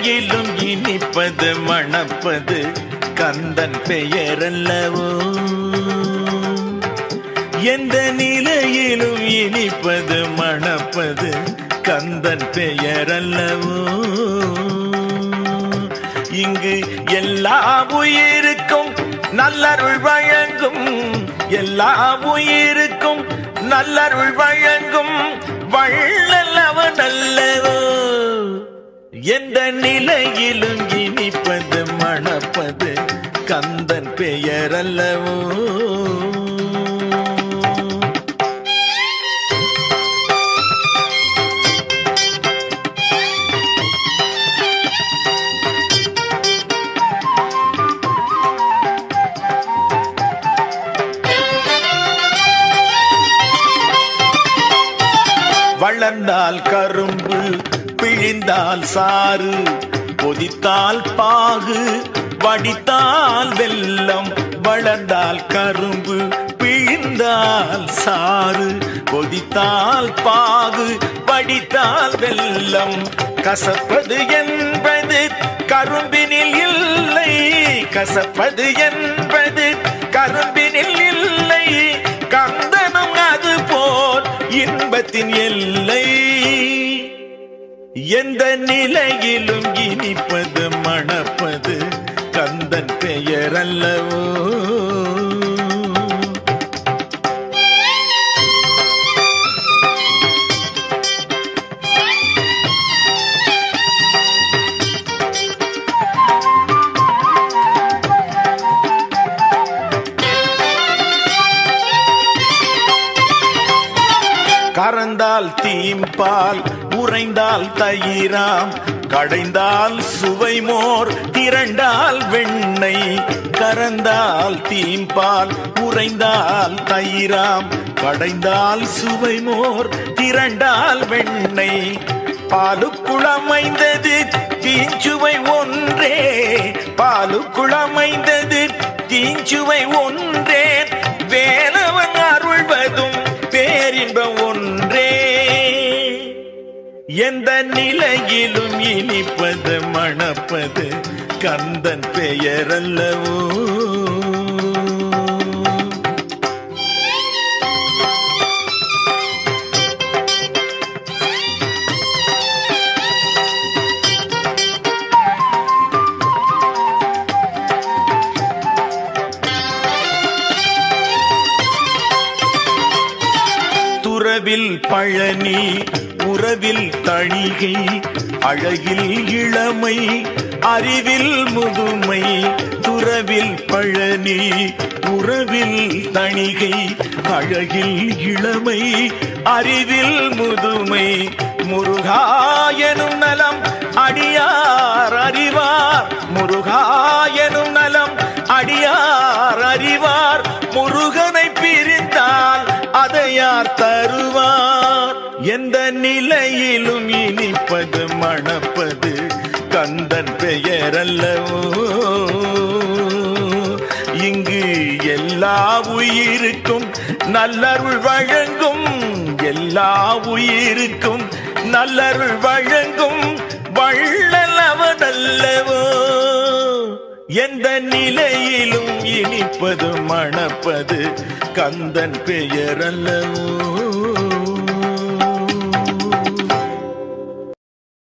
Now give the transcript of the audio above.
நிலையிலும் இனிப்பது மணப்பது கந்தன் பெயரல்லவோ. எந்த நிலையிலும் இனிப்பது மணப்பது கந்தன் பெயரல்லவோ. இங்கு எல்லா உயிருக்கும் நல்லருள் வழங்கும், எல்லா உயிருக்கும் நல்லருள் வழங்கும் வள்ளலவன் அல்லவோ. எந்த நிலையிலும் இனிப்பது மணப்பது கந்தன் பெயரல்லவோ. வளர்ந்தால் கரும்பு, பிழிந்தால் சாறு, கொதித்தால் பாகு, வடித்தால் வெல்லம். வளர்ந்தால் கரும்பு, பிழிந்தால் சாறு, கொதித்தால் பாகு, வடித்தால் வெல்லம். கசப்பது என்பது கரும்பினில் இல்லை, கசப்பது என்பது கரும்பினில் இல்லை. கந்தனும் அது போல் இன்பத்தின் எல்லை. எந்த நிலையிலும் இனிப்பது மணப்பது கந்தன் பெயரல்லவோ. கறந்தால் தீம்பால், உறைந்தால் தயிராம், கடைந்தால் சுவைமோர், திரண்டால் வெண்ணெய். கறந்தால் தீம்பால், உறைந்தால் தயிராம், கடைந்தால் சுவைமோர், திரண்டால் வெண்ணெய். பாலுக்குளமைந்தது தீஞ்சுவை ஒன்றே, பாலுக்குளமைந்தது தீஞ்சுவை ஒன்றே. வேலவன் அருள்வதும் பேரின்பம் ஒன்றே. எந்த நிலையிலும் இனிப்பது மணப்பது கந்தன் பெயரல்லவோ. துறவில் பழனி, உறவில் தணிகை, அழகில் இளமை, அறிவில் முதுமை. துறவில் பழனி, உறவில் தணிகை, அழகில் இளமை, அறிவில் முதுமை. முருகாயனும் நலம் அடியார் அறிவார், முருகாயனும் நலம் அடியார் அறிவார். முருகனை பிரிந்தால் அதை யார் தருவார். எந்த நிலையிலும் இனிப்பது மணப்பது கந்தன் பெயரல்லவோ. இங்கு எல்லா உயிருக்கும் நல்லருள் வழங்கும், எல்லா உயிருக்கும் நல்லருள் வழங்கும் வள்ளலவன் அல்லவோ. எந்த நிலையிலும் இனிப்பது மணப்பது கந்தன் பெயரல்லவோ.